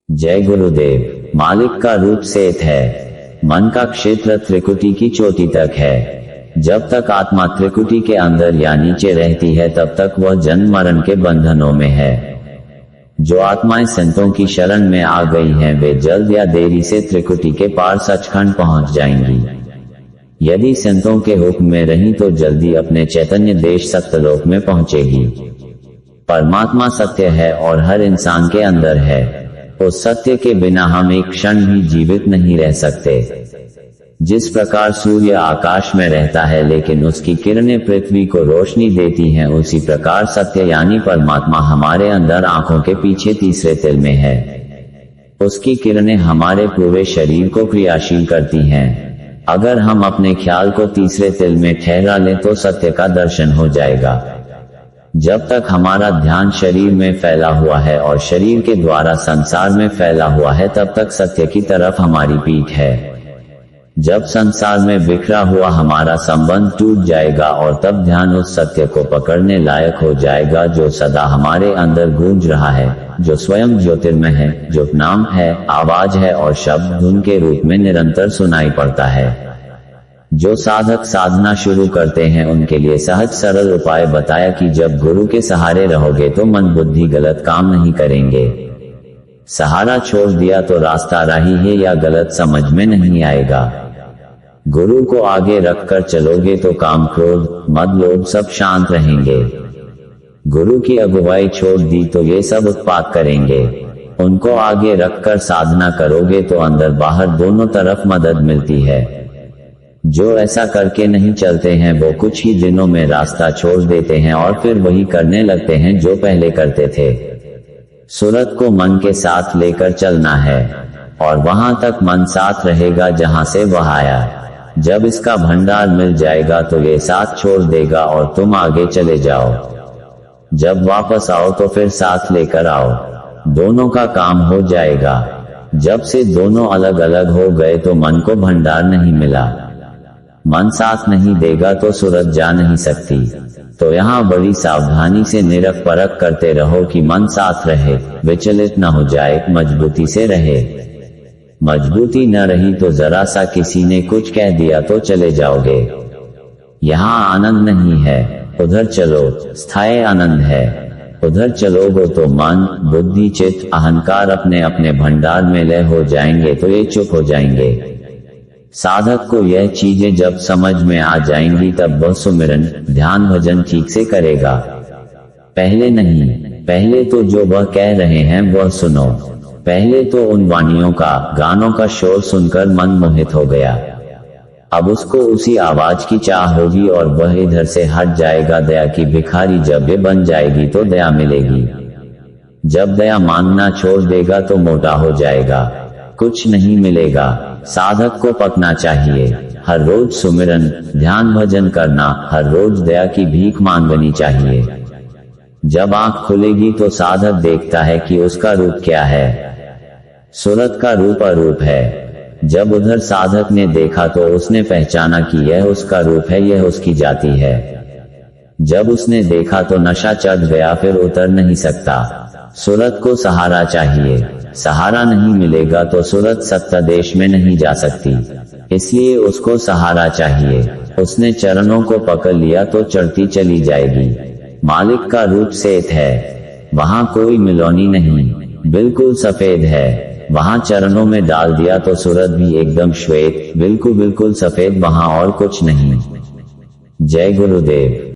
जय गुरुदेव। मालिक का रूप सेत है। मन का क्षेत्र त्रिकुटी की चोटी तक है। जब तक आत्मा त्रिकुटी के अंदर या नीचे रहती है तब तक वह जन्म मरण के बंधनों में है। जो आत्माएं संतों की शरण में आ गई हैं वे जल्द या देरी से त्रिकुटी के पार सचखंड पहुंच जाएंगी। यदि संतों के हुक्म में रही तो जल्दी अपने चैतन्य देश सत्यलोक में पहुंचेगी। परमात्मा सत्य है और हर इंसान के अंदर है। उस सत्य के बिना हम एक क्षण भी जीवित नहीं रह सकते। जिस प्रकार सूर्य आकाश में रहता है लेकिन उसकी किरणें पृथ्वी को रोशनी देती हैं, उसी प्रकार सत्य यानी परमात्मा हमारे अंदर आंखों के पीछे तीसरे तिल में है। उसकी किरणें हमारे पूरे शरीर को क्रियाशील करती हैं। अगर हम अपने ख्याल को तीसरे तिल में ठहरा लें तो सत्य का दर्शन हो जाएगा। जब तक हमारा ध्यान शरीर में फैला हुआ है और शरीर के द्वारा संसार में फैला हुआ है तब तक सत्य की तरफ हमारी पीठ है। जब संसार में बिखरा हुआ हमारा संबंध टूट जाएगा और तब ध्यान उस सत्य को पकड़ने लायक हो जाएगा जो सदा हमारे अंदर गूंज रहा है, जो स्वयं ज्योतिर्मय है, जो नाम है, आवाज है और शब्द धुन के रूप में निरंतर सुनाई पड़ता है। जो साधक साधना शुरू करते हैं उनके लिए सहज सरल उपाय बताया कि जब गुरु के सहारे रहोगे तो मन बुद्धि गलत काम नहीं करेंगे। सहारा छोड़ दिया तो रास्ता राही है या गलत समझ में नहीं आएगा। गुरु को आगे रखकर चलोगे तो काम क्रोध मद लोभ सब शांत रहेंगे। गुरु की अगुवाई छोड़ दी तो ये सब उत्पात करेंगे। उनको आगे रखकर साधना करोगे तो अंदर बाहर दोनों तरफ मदद मिलती है। जो ऐसा करके नहीं चलते हैं वो कुछ ही दिनों में रास्ता छोड़ देते हैं और फिर वही करने लगते हैं जो पहले करते थे। सूरत को मन के साथ लेकर चलना है और वहां तक मन साथ रहेगा जहां से वह आया। जब इसका भंडार मिल जाएगा तो ये साथ छोड़ देगा और तुम आगे चले जाओ। जब वापस आओ तो फिर साथ लेकर आओ, दोनों का काम हो जाएगा। जब से दोनों अलग अलग हो गए तो मन को भंडार नहीं मिला। मन साथ नहीं देगा तो सूरत जा नहीं सकती। तो यहाँ बड़ी सावधानी से निरख परख करते रहो कि मन साथ रहे, विचलित न हो जाए, मजबूती से रहे। मजबूती न रही तो जरा सा किसी ने कुछ कह दिया तो चले जाओगे। यहाँ आनंद नहीं है, उधर चलो, स्थायी आनंद है। उधर चलोगे तो मन बुद्धि चित्त अहंकार अपने अपने भंडार में लय हो जाएंगे तो ये चुप हो जाएंगे। साधक को यह चीजें जब समझ में आ जाएंगी तब वह सुमिरन ध्यान भजन ठीक से करेगा। पहले नहीं, पहले तो जो वह कह रहे हैं वह सुनो। पहले तो उन वाणियों का गानों का शोर सुनकर मन मोहित हो गया। अब उसको उसी आवाज की चाह होगी और वह इधर से हट जाएगा। दया की भिखारी जब ये बन जाएगी तो दया मिलेगी। जब दया मांगना छोड़ देगा तो मोटा हो जाएगा, कुछ नहीं मिलेगा। साधक को पकना चाहिए, हर रोज सुमिरन ध्यान भजन करना, हर रोज दया की भीख मांगनी चाहिए। जब आंख खुलेगी तो साधक देखता है कि उसका रूप क्या है। सूरत का रूप अरूप है। जब उधर साधक ने देखा तो उसने पहचाना कि यह उसका रूप है, यह उसकी जाति है। जब उसने देखा तो नशा चढ़ गया, फिर उतर नहीं सकता। सूरत को सहारा चाहिए, सहारा नहीं मिलेगा तो सूरत सत्ता देश में नहीं जा सकती, इसलिए उसको सहारा चाहिए। उसने चरणों को पकड़ लिया तो चढ़ती चली जाएगी। मालिक का रूप सेत है, वहां कोई मिलौनी नहीं, बिल्कुल सफेद है। वहां चरणों में डाल दिया तो सूरत भी एकदम श्वेत, बिल्कुल बिल्कुल सफेद, वहां और कुछ नहीं। जय गुरुदेव।